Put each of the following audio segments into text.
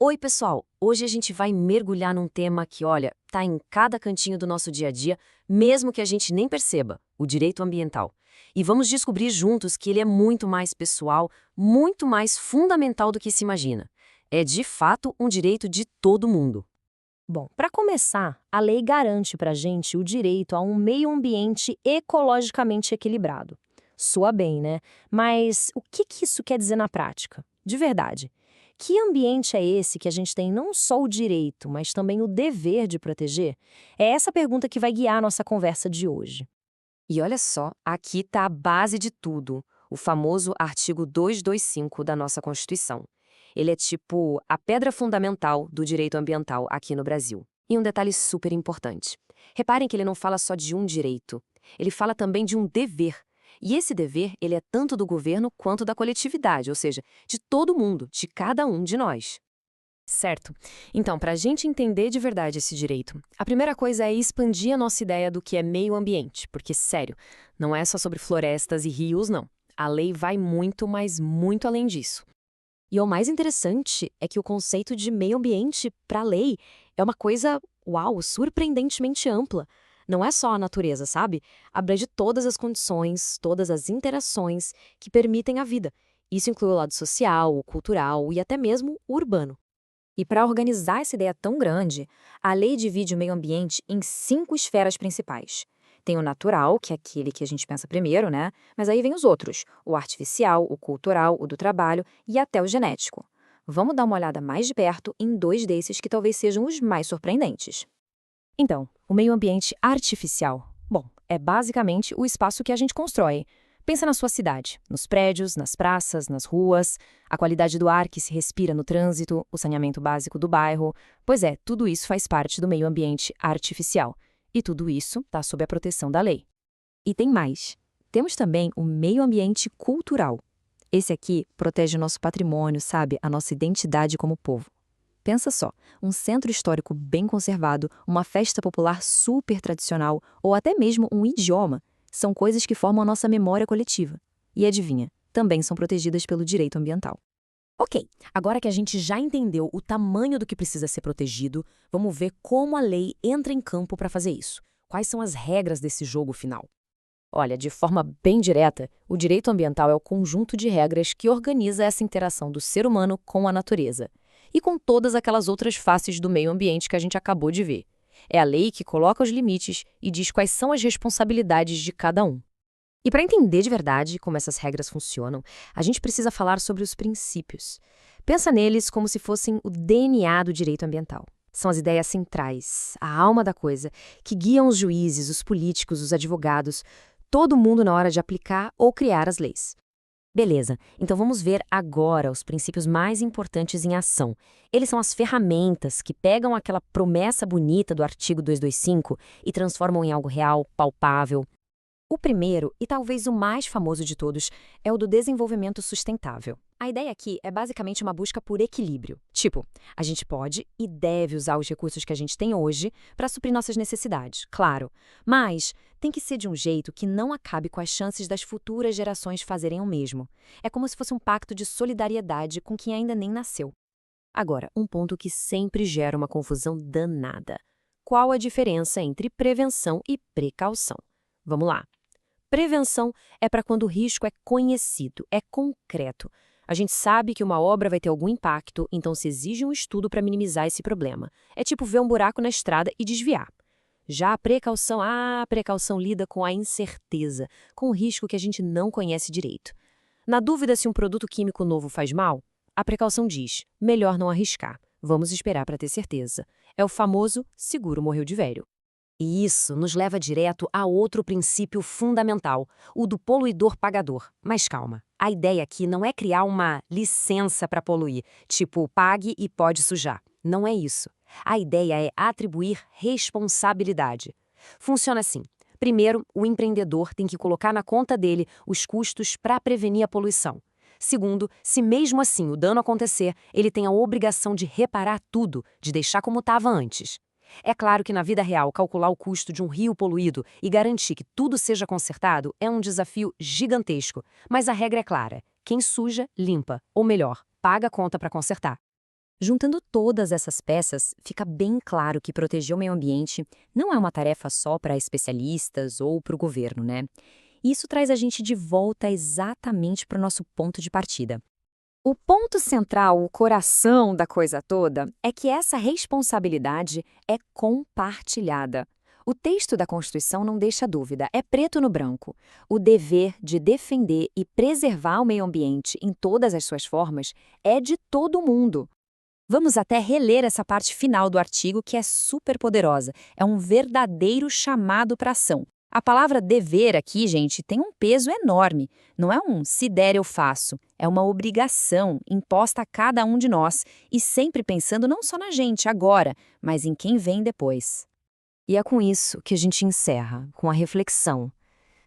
Oi, pessoal! Hoje a gente vai mergulhar num tema que, olha, tá em cada cantinho do nosso dia a dia, mesmo que a gente nem perceba, o direito ambiental. E vamos descobrir juntos que ele é muito mais pessoal, muito mais fundamental do que se imagina. É, de fato, um direito de todo mundo. Bom, para começar, a lei garante para a gente o direito a um meio ambiente ecologicamente equilibrado. Soa bem, né? Mas o que isso quer dizer na prática? De verdade. Que ambiente é esse que a gente tem não só o direito, mas também o dever de proteger? É essa pergunta que vai guiar a nossa conversa de hoje. E olha só, aqui está a base de tudo, o famoso artigo 225 da nossa Constituição. Ele é tipo a pedra fundamental do direito ambiental aqui no Brasil. E um detalhe super importante. Reparem que ele não fala só de um direito, ele fala também de um dever. E esse dever, ele é tanto do governo quanto da coletividade, ou seja, de todo mundo, de cada um de nós. Certo. Então, para a gente entender de verdade esse direito, a primeira coisa é expandir a nossa ideia do que é meio ambiente, porque, sério, não é só sobre florestas e rios, não. A lei vai muito, mas muito além disso. E o mais interessante é que o conceito de meio ambiente para a lei é uma coisa, uau, surpreendentemente ampla. Não é só a natureza, sabe? Abrange todas as condições, todas as interações que permitem a vida. Isso inclui o lado social, o cultural e até mesmo o urbano. E para organizar essa ideia tão grande, a lei divide o meio ambiente em 5 esferas principais. Tem o natural, que é aquele que a gente pensa primeiro, né? Mas aí vem os outros: o artificial, o cultural, o do trabalho e até o genético. Vamos dar uma olhada mais de perto em 2 desses que talvez sejam os mais surpreendentes. Então, o meio ambiente artificial. Bom, é basicamente o espaço que a gente constrói. Pensa na sua cidade, nos prédios, nas praças, nas ruas, a qualidade do ar que se respira no trânsito, o saneamento básico do bairro. Pois é, tudo isso faz parte do meio ambiente artificial. E tudo isso está sob a proteção da lei. E tem mais. Temos também o meio ambiente cultural. Esse aqui protege o nosso patrimônio, sabe? A nossa identidade como povo. Pensa só, um centro histórico bem conservado, uma festa popular super tradicional ou até mesmo um idioma são coisas que formam a nossa memória coletiva. E adivinha, também são protegidas pelo direito ambiental. Ok, agora que a gente já entendeu o tamanho do que precisa ser protegido, vamos ver como a lei entra em campo para fazer isso. Quais são as regras desse jogo final? Olha, de forma bem direta, o direito ambiental é o conjunto de regras que organiza essa interação do ser humano com a natureza e com todas aquelas outras faces do meio ambiente que a gente acabou de ver. É a lei que coloca os limites e diz quais são as responsabilidades de cada um. E para entender de verdade como essas regras funcionam, a gente precisa falar sobre os princípios. Pensa neles como se fossem o DNA do direito ambiental. São as ideias centrais, a alma da coisa, que guiam os juízes, os políticos, os advogados, todo mundo na hora de aplicar ou criar as leis. Beleza, então vamos ver agora os princípios mais importantes em ação. Eles são as ferramentas que pegam aquela promessa bonita do artigo 225 e transformam em algo real, palpável. O primeiro, e talvez o mais famoso de todos, é o do desenvolvimento sustentável. A ideia aqui é basicamente uma busca por equilíbrio. Tipo, a gente pode e deve usar os recursos que a gente tem hoje para suprir nossas necessidades, claro. Mas tem que ser de um jeito que não acabe com as chances das futuras gerações fazerem o mesmo. É como se fosse um pacto de solidariedade com quem ainda nem nasceu. Agora, um ponto que sempre gera uma confusão danada. Qual a diferença entre prevenção e precaução? Vamos lá. Prevenção é para quando o risco é conhecido, é concreto. A gente sabe que uma obra vai ter algum impacto, então se exige um estudo para minimizar esse problema. É tipo ver um buraco na estrada e desviar. Já a precaução lida com a incerteza, com o risco que a gente não conhece direito. Na dúvida se um produto químico novo faz mal, a precaução diz: melhor não arriscar, vamos esperar para ter certeza. É o famoso seguro morreu de velho. E isso nos leva direto a outro princípio fundamental, o do poluidor pagador. Mas calma, a ideia aqui não é criar uma licença para poluir, tipo pague e pode sujar. Não é isso. A ideia é atribuir responsabilidade. Funciona assim. Primeiro, o empreendedor tem que colocar na conta dele os custos para prevenir a poluição. Segundo, se mesmo assim o dano acontecer, ele tem a obrigação de reparar tudo, de deixar como estava antes. É claro que na vida real, calcular o custo de um rio poluído e garantir que tudo seja consertado é um desafio gigantesco, mas a regra é clara: quem suja, limpa, ou melhor, paga a conta para consertar. Juntando todas essas peças, fica bem claro que proteger o meio ambiente não é uma tarefa só para especialistas ou para o governo, né? Isso traz a gente de volta exatamente para o nosso ponto de partida. O ponto central, o coração da coisa toda, é que essa responsabilidade é compartilhada. O texto da Constituição não deixa dúvida, é preto no branco. O dever de defender e preservar o meio ambiente em todas as suas formas é de todo mundo. Vamos até reler essa parte final do artigo que é super poderosa. É um verdadeiro chamado para ação. A palavra dever aqui, gente, tem um peso enorme. Não é um se der eu faço, é uma obrigação imposta a cada um de nós e sempre pensando não só na gente agora, mas em quem vem depois. E é com isso que a gente encerra, com a reflexão.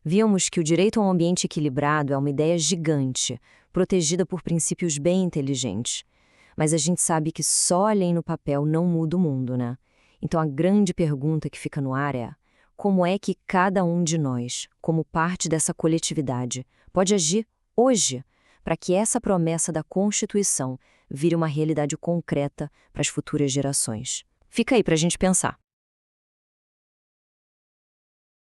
Vimos que o direito a um ambiente equilibrado é uma ideia gigante, protegida por princípios bem inteligentes. Mas a gente sabe que só a lei no papel não muda o mundo, né? Então a grande pergunta que fica no ar é: como é que cada um de nós, como parte dessa coletividade, pode agir hoje para que essa promessa da Constituição vire uma realidade concreta para as futuras gerações? Fica aí para a gente pensar.